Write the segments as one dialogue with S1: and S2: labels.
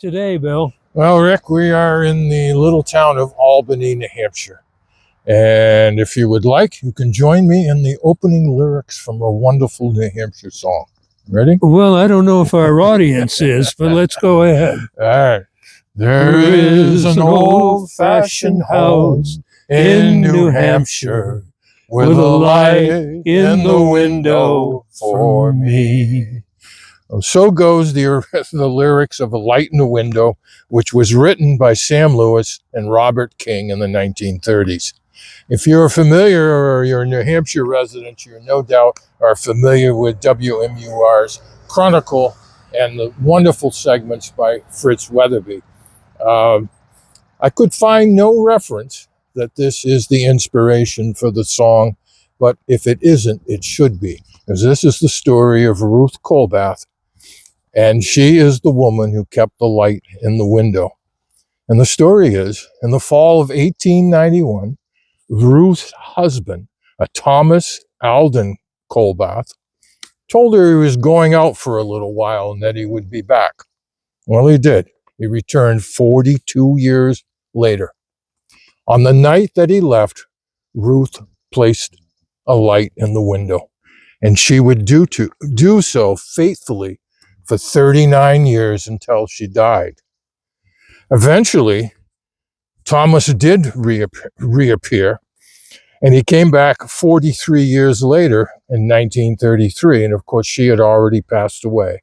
S1: today, Bill?
S2: Well, Rick, we are in the little town of Albany, New Hampshire. And if you would like, you can join me in the opening lyrics from a wonderful New Hampshire song. Ready?
S1: Well, I don't know if our audience is, but let's go ahead.
S2: All right. There is an old-fashioned house in New Hampshire with a light in the window for me. So goes the lyrics of A Light in the Window, which was written by Sam Lewis and Robert King in the 1930s. If you're familiar or you're a New Hampshire resident, you no doubt are familiar with WMUR's Chronicle and the wonderful segments by Fritz Weatherby. I could find no reference that this is the inspiration for the song, but if it isn't, it should be, because this is the story of Ruth Colbath, and she is the woman who kept the light in the window. And the story is, in the fall of 1891, Ruth's husband, a Thomas Alden Colbath, told her he was going out for a little while and that he would be back. Well, he did. He returned 42 years later. On the night that he left, Ruth placed a light in the window, and she would do so faithfully for 39 years until she died. Eventually, Thomas did reappear, and he came back 43 years later in 1933, and of course she had already passed away.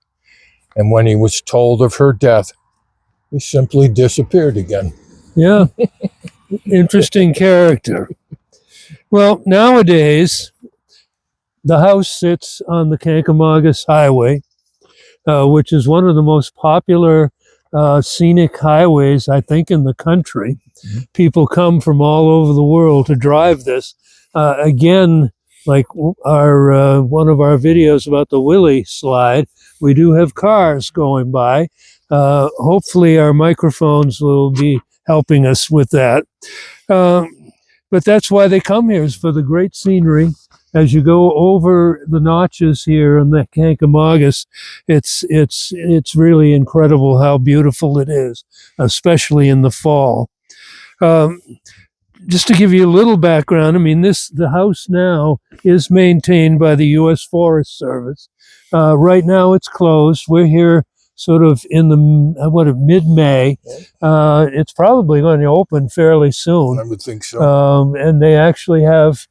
S2: And when he was told of her death, he simply disappeared again.
S1: Yeah, interesting character. Well, nowadays, the house sits on the Kankomagus Highway, which is one of the most popular scenic highways, I think, in the country. Mm-hmm. People come from all over the world to drive this. Again, like our one of our videos about the Willie slide, we do have cars going by. Hopefully our microphones will be helping us with that. But that's why they come here, is for the great scenery. As you go over the notches here in the Kankomagus, it's really incredible how beautiful it is, especially in the fall. Just to give you a little background, I mean, the house now is maintained by the U.S. Forest Service. Right now it's closed. We're here sort of in the mid-May. It's probably going to open fairly soon.
S2: I would think so.
S1: And they actually have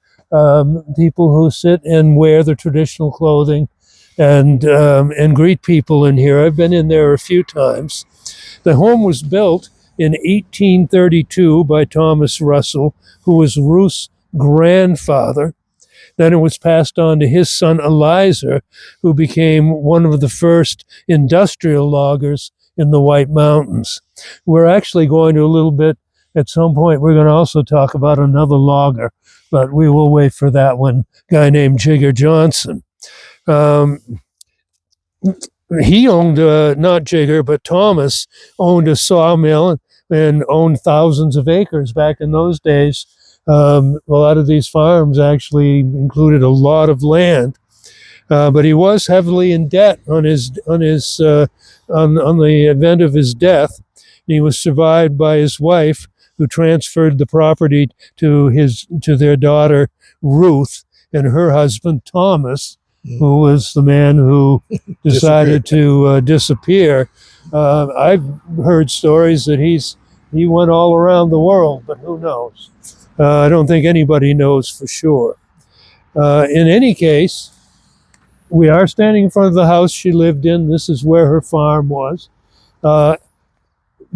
S1: people who sit and wear the traditional clothing and greet people in here. I've been in there a few times. The home was built in 1832 by Thomas Russell, who was Ruth's grandfather. Then it was passed on to his son Eliza, who became one of the first industrial loggers in the White Mountains. We're actually going to a little bit, at some point, we're going to also talk about another logger, but we will wait for that one, guy named Jigger Johnson. He owned, not Jigger, but Thomas owned a sawmill and owned thousands of acres back in those days. A lot of these farms actually included a lot of land, but he was heavily in debt on the event of his death. He was survived by his wife, who transferred the property to their daughter Ruth, and her husband Thomas, who was the man who decided to disappear. I've heard stories that he went all around the world, but who knows? I don't think anybody knows for sure. In any case, we are standing in front of the house she lived in. This is where her farm was.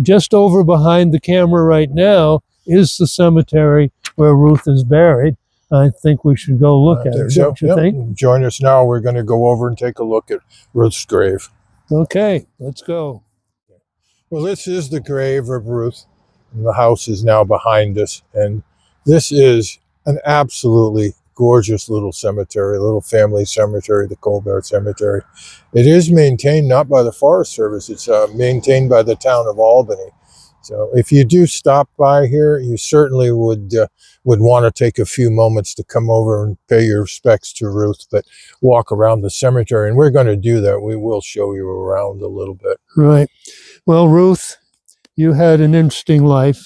S1: Just over behind the camera right now is the cemetery where Ruth is buried. I think we should go look at her, don't you think?
S2: Join us now. We're going to go over and take a look at Ruth's grave.
S1: Okay, let's go.
S2: Well, this is the grave of Ruth, and the house is now behind us. And this is an absolutely gorgeous little cemetery, a little family cemetery, the Colbath Cemetery. It is maintained not by the Forest Service, it's maintained by the town of Albany. So if you do stop by here, you certainly would want to take a few moments to come over and pay your respects to Ruth, but walk around the cemetery. And we're going to do that. We will show you around a little bit.
S1: Right. Well, Ruth, you had an interesting life.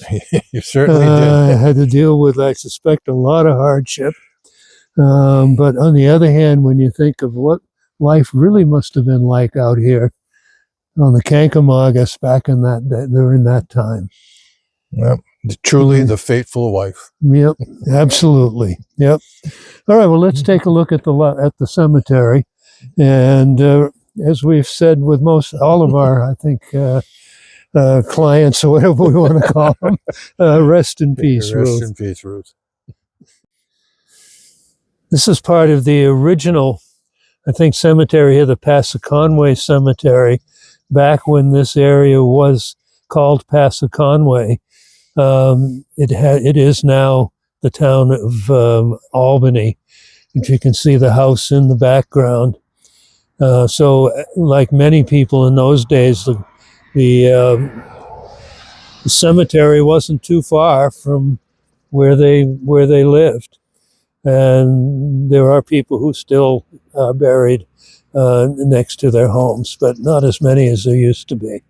S2: You certainly did.
S1: Had to deal with, I suspect, a lot of hardship. But on the other hand, when you think of what life really must have been like out here on the Kankomagas back in during that time.
S2: Yep. Truly the fateful wife.
S1: Yep, absolutely. Yep. All right. Well, let's take a look at the cemetery, and as we've said with all of our, I think, clients or whatever we want to call them, rest in peace, Ruth.
S2: Rest in peace, Ruth.
S1: This is part of the original, I think, cemetery here, the Passaconaway Cemetery, back when this area was called Passaconaway. It is now the town of Albany. If you can see the house in the background. So, like many people in those days, the cemetery wasn't too far from where they lived, and there are people who still are buried next to their homes, but not as many as there used to be.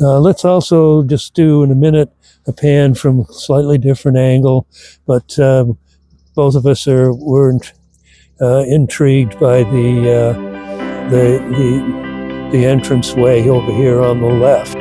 S1: Let's also just do in a minute a pan from a slightly different angle, but both of us were intrigued by the entranceway over here on the left.